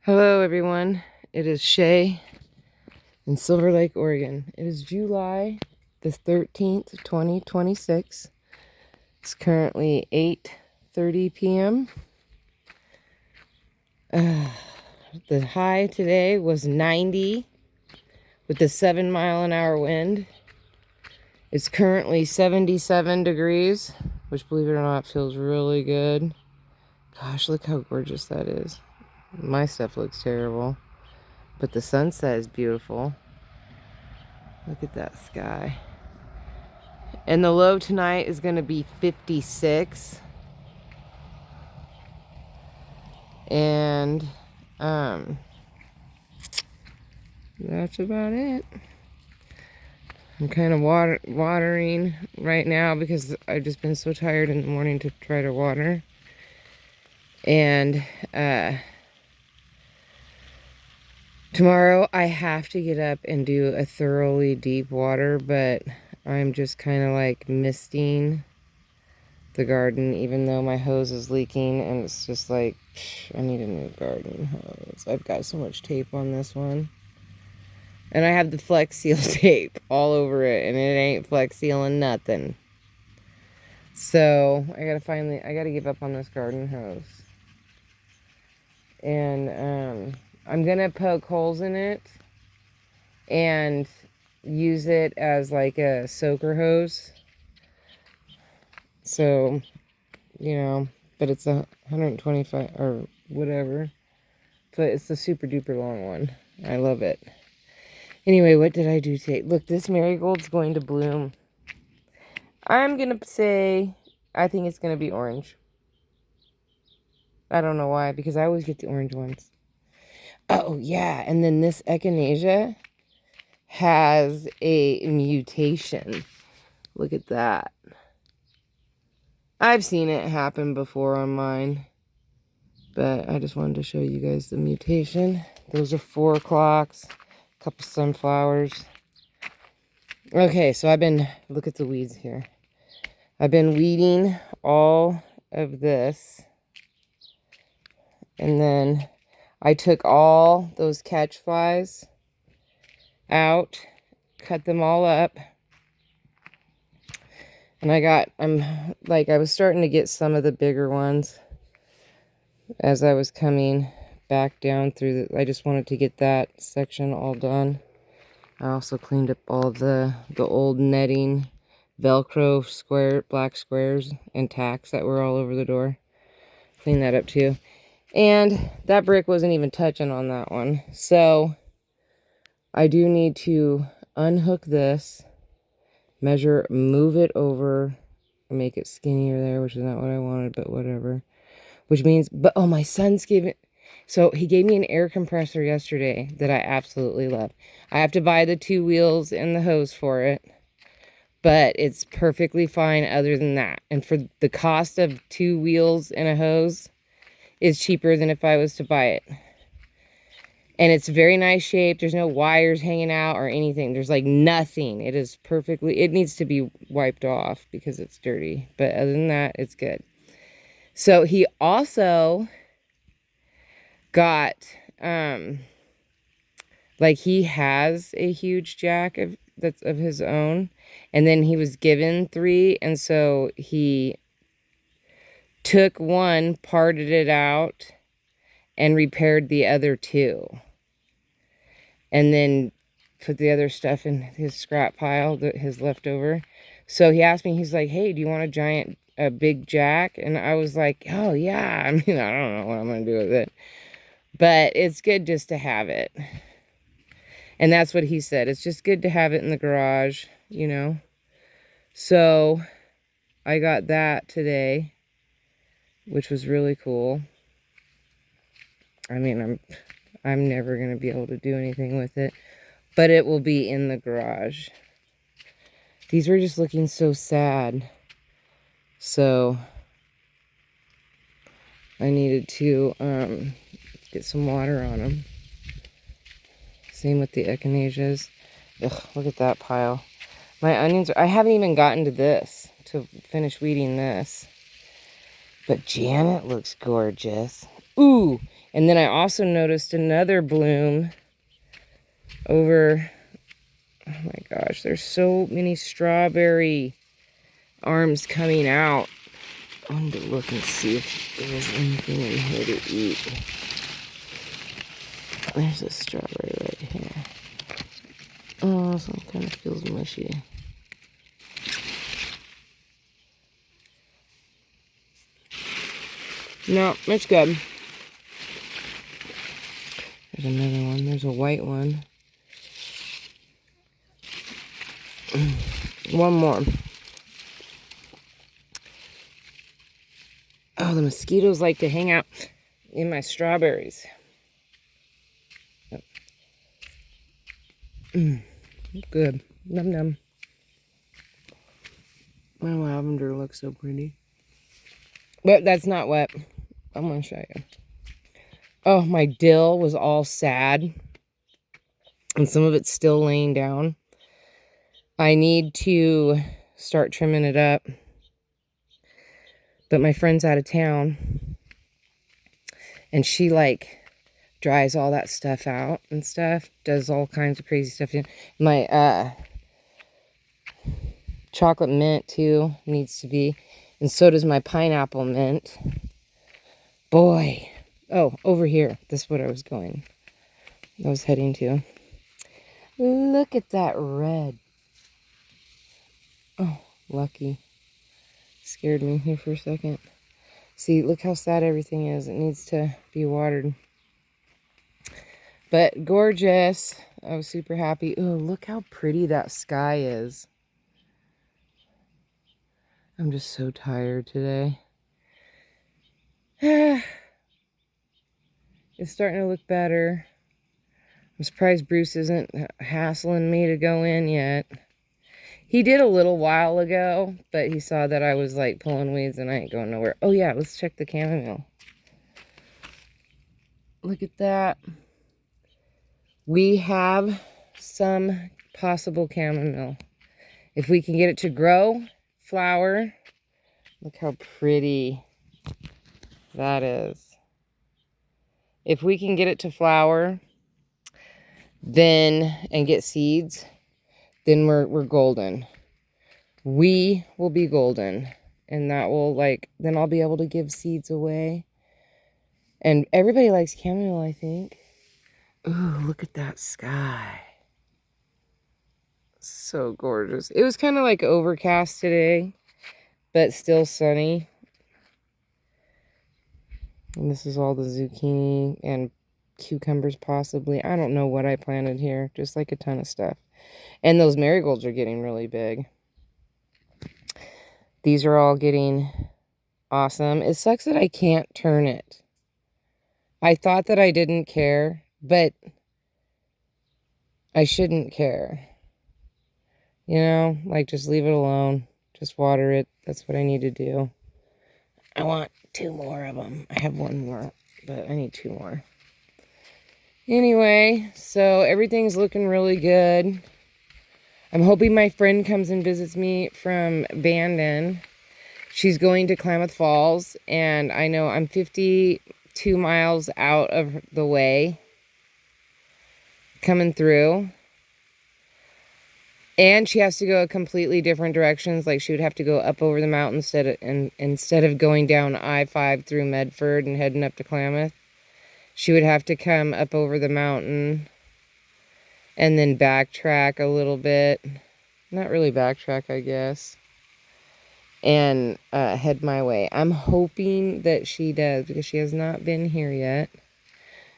Hello everyone, it is Shay in Silver Lake, Oregon. It is July the 13th, 2026. It's currently 8:30 p.m. The high today was 90 with a 7-mile-an-hour wind. It's currently 77 degrees, which, believe it or not, feels really good. Gosh, look how gorgeous that is. My stuff looks terrible, but the sunset is beautiful. Look at that sky. And the low tonight is going to be 56. And that's about it. I'm kind of watering right now because I've just been so tired in the morning to try to water. And tomorrow I have to get up and do a thoroughly deep water, but I'm just kind of like misting the garden, even though my hose is leaking, and it's just like, I need a new garden hose. I've got so much tape on this one. And I have the Flex Seal tape all over it, and it ain't Flex Sealing nothing. So I gotta give up on this garden hose. And I'm gonna poke holes in it and use it as like a soaker hose. So, but it's 125 or whatever. But it's the super duper long one. I love it. Anyway, what did I do today? Look, this marigold's going to bloom. I'm going to say I think it's going to be orange. I don't know why, because I always get the orange ones. Oh, yeah. And then this echinacea has a mutation. Look at that. I've seen it happen before on mine, but I just wanted to show you guys the mutation. Those are 4 o'clocks, a couple sunflowers. Okay, so look at the weeds here. I've been weeding all of this, and then I took all those catch flies out, cut them all up. And I was starting to get some of the bigger ones as I was coming back down through I just wanted to get that section all done. I also cleaned up all of the old netting, Velcro black squares and tacks that were all over the door. Cleaned that up too. And that brick wasn't even touching on that one. So I do need to unhook this, move it over, and make it skinnier there, which is not what I wanted, but whatever. Which means, oh, my son's so he gave me an air compressor yesterday that I absolutely love. I have to buy the 2 wheels and the hose for it, but it's perfectly fine other than that. And for the cost of 2 wheels and a hose, is cheaper than if I was to buy it. And it's very nice shape. There's no wires hanging out or anything. There's like nothing. It is it needs to be wiped off because it's dirty. But other than that, it's good. So he also got, he has a huge jack that's of his own. And then he was given 3. And so he took one, parted it out, and repaired the other 2. And then put the other stuff in his scrap pile, his leftover. So he asked me, he's like, hey, do you want a big jack? And I was like, oh, yeah. I mean, I don't know what I'm going to do with it. But it's good just to have it. And that's what he said. It's just good to have it in the garage, So I got that today, which was really cool. I mean, I'm never going to be able to do anything with it, but it will be in the garage. These were just looking so sad. So I needed to get some water on them. Same with the echinaceas. Ugh, look at that pile. My onions, I haven't even gotten to finish weeding this. But Janet looks gorgeous. Ooh, And then I also noticed another bloom over, oh my gosh, there's so many strawberry arms coming out. I wanted to look and see if there was anything in here to eat. There's a strawberry right here. Oh, this one kind of feels mushy. No, it's good. There's another one. There's a white one. One more. Oh, the mosquitoes like to hang out in my strawberries. Good. Num num. My lavender looks so pretty. But that's not what I'm going to show you. Oh, my dill was all sad. And some of it's still laying down. I need to start trimming it up. But my friend's out of town. And she dries all that stuff out and stuff. Does all kinds of crazy stuff. My chocolate mint too needs to be. And so does my pineapple mint. Boy. Oh, over here. This is what I was heading to. Look at that red. Oh, lucky. Scared me here for a second. See, look how sad everything is. It needs to be watered. But gorgeous. I was super happy. Oh, look how pretty that sky is. I'm just so tired today. It's starting to look better. I'm surprised Bruce isn't hassling me to go in yet. He did a little while ago, but he saw that I was pulling weeds and I ain't going nowhere. Oh yeah, let's check the chamomile. Look at that. We have some possible chamomile. If we can get it to grow, flower, look how pretty that is. If we can get it to flower, then, and get seeds, then we're golden. We will be golden. And that will then I'll be able to give seeds away. And everybody likes chamomile, I think. Ooh, look at that sky. So gorgeous. It was kind of overcast today, but still sunny. And this is all the zucchini and cucumbers possibly. I don't know what I planted here. Just a ton of stuff. And those marigolds are getting really big. These are all getting awesome. It sucks that I can't turn it. I thought that I didn't care, but I shouldn't care. You know, just leave it alone. Just water it. That's what I need to do. I want 2 more of them. I have 1 more, but I need 2 more. Anyway, so everything's looking really good. I'm hoping my friend comes and visits me from Bandon. She's going to Klamath Falls, and I know I'm 52 miles out of the way coming through. And she has to go completely different directions. She would have to go up over the mountain instead of going down I-5 through Medford and heading up to Klamath. She would have to come up over the mountain and then backtrack a little bit. Not really backtrack, I guess. And head my way. I'm hoping that she does, because she has not been here yet.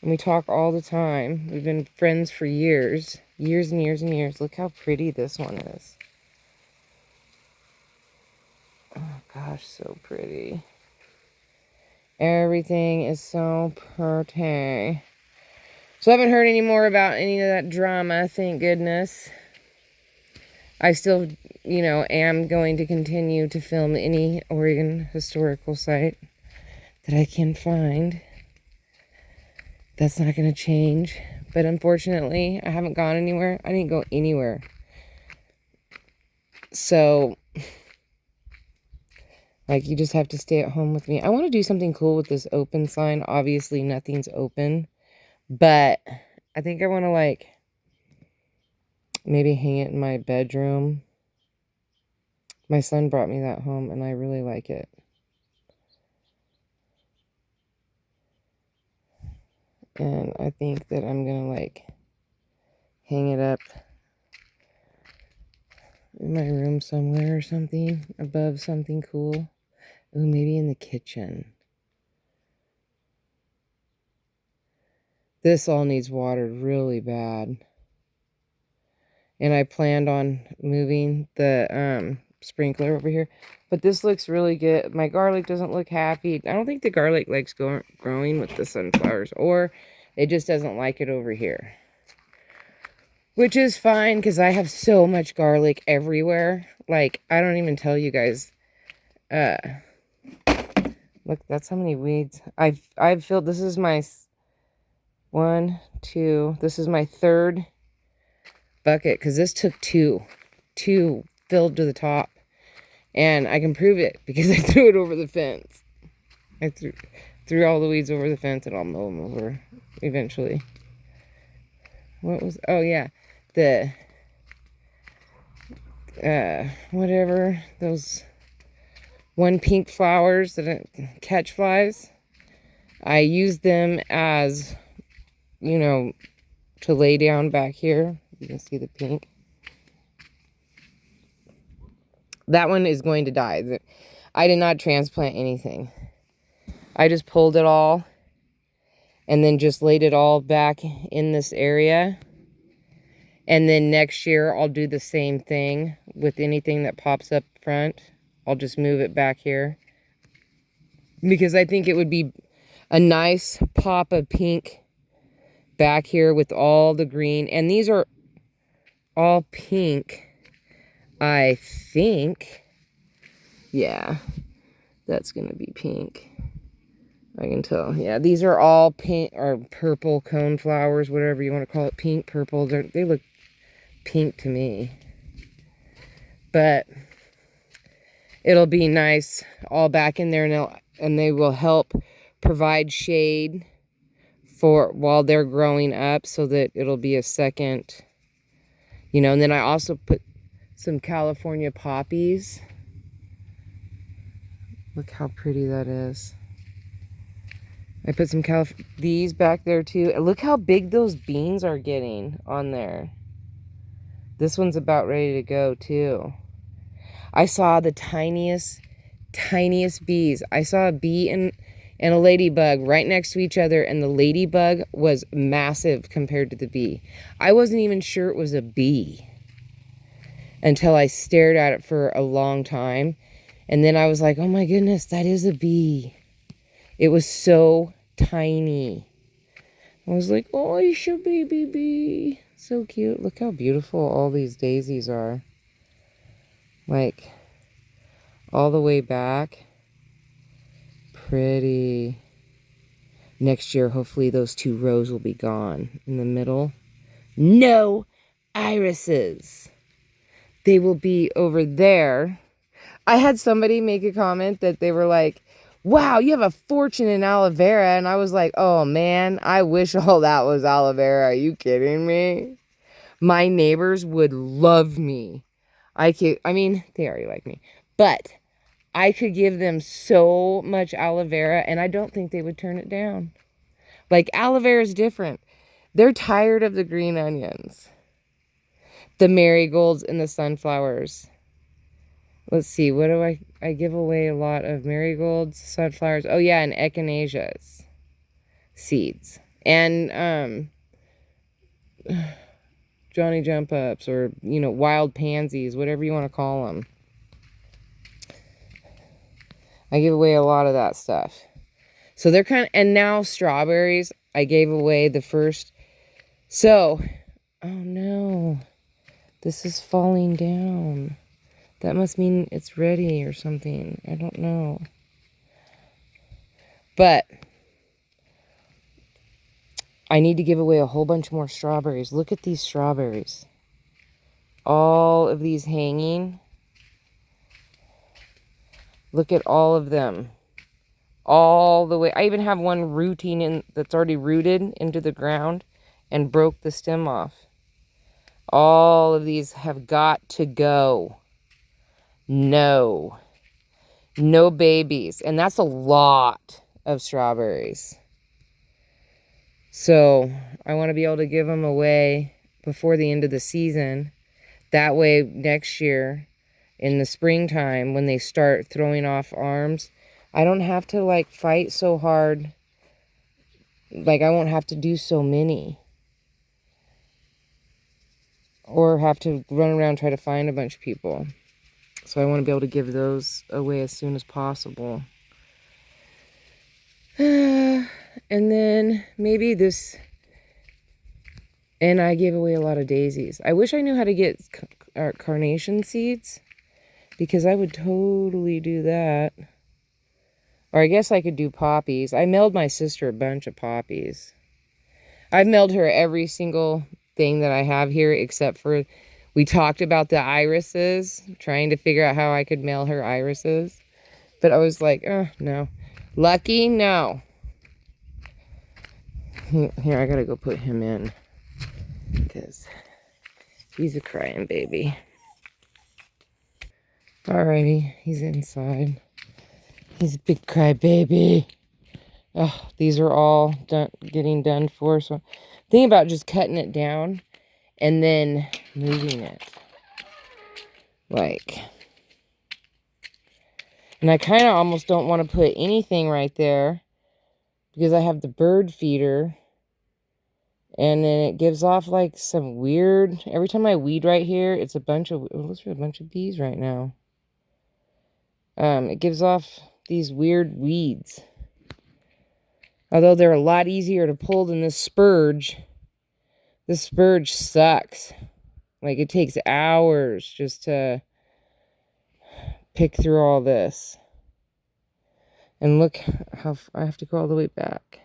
And we talk all the time. We've been friends for years. Years and years and years. Look how pretty this one is. Oh gosh, so pretty. Everything is so pretty. So I haven't heard any more about any of that drama, thank goodness. I still, am going to continue to film any Oregon historical site that I can find. That's not going to change. But unfortunately, I haven't gone anywhere. I didn't go anywhere. So, Like, you just have to stay at home with me. I want to do something cool with this open sign. Obviously, nothing's open. But I think I want to, like, maybe hang it in my bedroom. My son brought me that home, and I really like it. And I think that I'm going to, like, hang it up in my room somewhere or something. Above something cool. Ooh, maybe in the kitchen. This all needs watered really bad. And I planned on moving the sprinkler over here. But this looks really good. My garlic doesn't look happy. I don't think the garlic likes growing with the sunflowers. Or it just doesn't like it over here. Which is fine, because I have so much garlic everywhere. Like, I don't even tell you guys. Look, that's how many weeds. I've filled, this is my 1, 2, this is my 3rd bucket, because this took 2 filled to the top, and I can prove it because I threw it over the fence. I threw all the weeds over the fence, and I'll mow them over eventually. What was, oh yeah, the whatever, those 1 pink flowers that catch flies, I used them as, you know, to lay down back here. You can see the pink. That one is going to die. I did not transplant anything. I just pulled it all and then just laid it all back in this area. And then next year I'll do the same thing with anything that pops up front. I'll just move it back here, because I think it would be a nice pop of pink back here with all the green. And these are all pink, I think. Yeah, that's going to be pink. I can tell. Yeah, these are all pink or purple cone flowers, whatever you want to call it. Pink, purple. They look pink to me. But it'll be nice all back in there, and they will help provide shade for while they're growing up, so that it'll be a second, you know. And then I also put some California poppies. Look how pretty that is. I put some these back there too. And look how big those beans are getting on there. This one's about ready to go too. I saw the tiniest bees. I saw a bee and a ladybug right next to each other, and the ladybug was massive compared to the bee. I wasn't even sure it was a bee until I stared at it for a long time. And then I was like, oh my goodness, that is a bee. It was so tiny. I was like, oh, it's a baby bee. So cute. Look how beautiful all these daisies are. Like, all the way back. Pretty. Next year, hopefully those 2 rows will be gone. In the middle, no irises. They will be over there. I had somebody make a comment that they were like, wow, you have a fortune in aloe vera. And I was like, oh man, I wish all that was aloe vera. Are you kidding me? My neighbors would love me. I mean, they already like me. But I could give them so much aloe vera, and I don't think they would turn it down. Like, aloe vera is different. They're tired of the green onions, the marigolds, and the sunflowers. Let's see, what do I give away a lot of marigolds, sunflowers. Oh yeah, and echinaceas seeds. And Johnny jump ups, or, you know, wild pansies, whatever you want to call them. I give away a lot of that stuff. So they're kind of, and now strawberries, I gave away the first. So, oh no, this is falling down. That must mean it's ready or something. I don't know. But I need to give away a whole bunch more strawberries. Look at these strawberries. All of these hanging. Look at all of them. All the way. I even have one rooting in that's already rooted into the ground and broke the stem off. All of these have got to go. No. No babies. And that's a lot of strawberries. So I want to be able to give them away before the end of the season. That way next year in the springtime when they start throwing off arms, I don't have to like fight so hard. Like I won't have to do so many. Or have to run around try to find a bunch of people. So I want to be able to give those away as soon as possible. And then maybe this... And I gave away a lot of daisies. I wish I knew how to get carnation seeds. Because I would totally do that. Or I guess I could do poppies. I mailed my sister a bunch of poppies. I've mailed her every single thing that I have here except for... We talked about the irises. Trying to figure out how I could mail her irises. But I was like, oh, no. Lucky, no. Here, I gotta go put him in. Because he's a crying baby. Alrighty, he's inside. He's a big cry baby. Oh, these are all getting done for. So think about just cutting it down and then moving it. Like, and I kind of almost don't want to put anything right there because I have the bird feeder. And then it gives off like some weird, every time I weed right here, it's a bunch of, oh, those are a bunch of bees right now. It gives off these weird weeds. Although they're a lot easier to pull than this spurge. This spurge sucks. Like it takes hours just to pick through all this. And look how I have to go all the way back.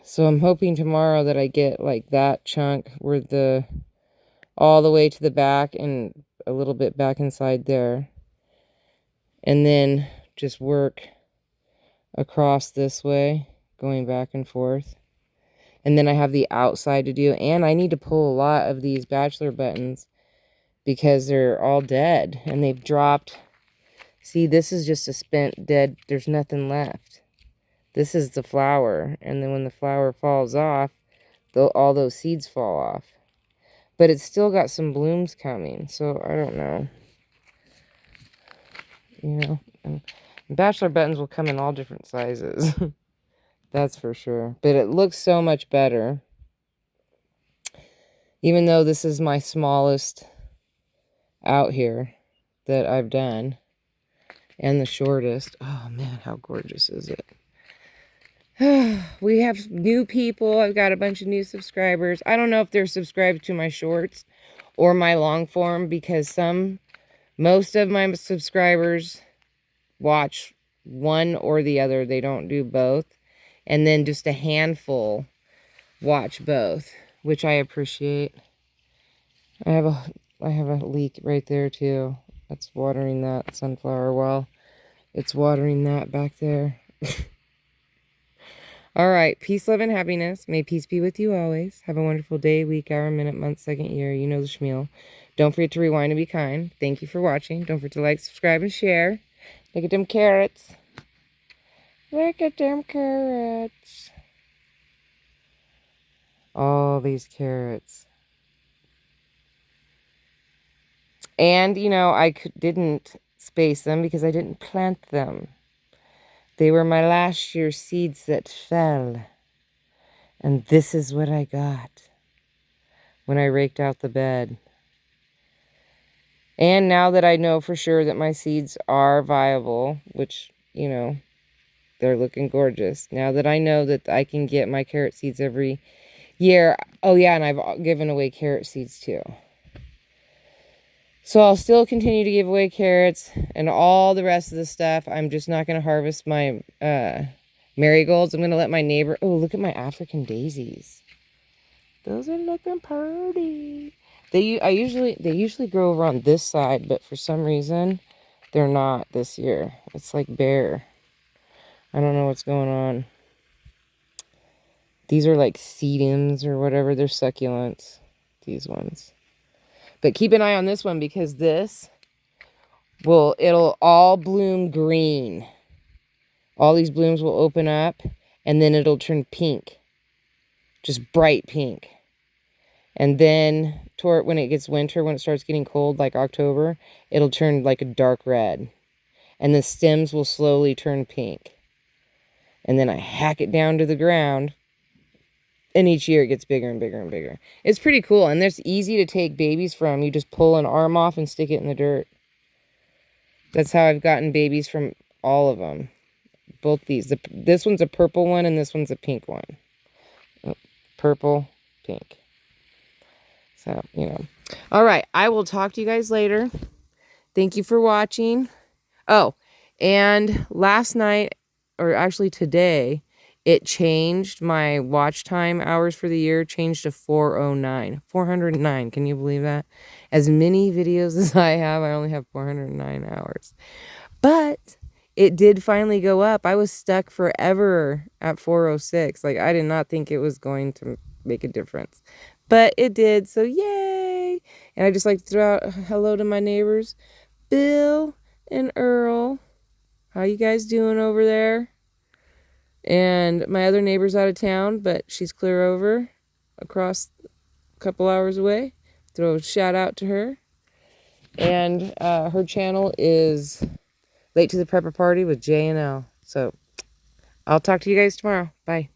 So I'm hoping tomorrow that I get like that chunk where all the way to the back and a little bit back inside there. And then just work across this way, going back and forth. And then I have the outside to do. And I need to pull a lot of these bachelor buttons because they're all dead. And they've dropped. See, this is just a spent dead. There's nothing left. This is the flower. And then when the flower falls off, all those seeds fall off. But it's still got some blooms coming. So I don't know. You know, and bachelor buttons will come in all different sizes. That's for sure. But it looks so much better. Even though this is my smallest out here that I've done. And the shortest. Oh man, how gorgeous is it? We have new people. I've got a bunch of new subscribers. I don't know if they're subscribed to my shorts or my long form because most of my subscribers watch one or the other. They don't do both. And then just a handful watch both, which I appreciate. I have a leak right there too. That's watering that sunflower while it's watering that back there. All right. Peace, love, and happiness. May peace be with you always. Have a wonderful day, week, hour, minute, month, second, year. You know the schmeal. Don't forget to rewind and be kind. Thank you for watching. Don't forget to like, subscribe, and share. Look at them carrots. Look at them carrots. All these carrots. And, you know, I didn't space them because I didn't plant them. They were my last year's seeds that fell. And this is what I got when I raked out the bed. And now that I know for sure that my seeds are viable, which, you know, they're looking gorgeous. Now that I know that I can get my carrot seeds every year. Oh, yeah, and I've given away carrot seeds too. So I'll still continue to give away carrots and all the rest of the stuff. I'm just not going to harvest my marigolds. I'm going to let my neighbor... Oh, look at my African daisies. Those are looking pretty. They usually grow over on this side, but for some reason, they're not this year. It's like bare. I don't know what's going on. These are like sedums or whatever. They're succulents, these ones. But keep an eye on this one because it'll all bloom green. All these blooms will open up and then it'll turn pink. Just bright pink. And then when it gets winter, when it starts getting cold, like October, it'll turn like a dark red. And the stems will slowly turn pink. And then I hack it down to the ground. And each year it gets bigger and bigger and bigger. It's pretty cool. And it's easy to take babies from. You just pull an arm off and stick it in the dirt. That's how I've gotten babies from all of them. Both these. This one's a purple one and this one's a pink one. Oh, purple, pink. So, you know. All right. I will talk to you guys later. Thank you for watching. Oh, and last night, or actually today, it changed my watch time hours for the year, changed to 409. 409. Can you believe that? As many videos as I have, I only have 409 hours. But it did finally go up. I was stuck forever at 406. Like, I did not think it was going to make a difference. But it did, so yay! And I just like to throw out hello to my neighbors, Bill and Earl. How you guys doing over there? And my other neighbor's out of town, but she's clear over across a couple hours away. Throw a shout out to her. And her channel is Late to the Prepper Party with J and L. So I'll talk to you guys tomorrow. Bye.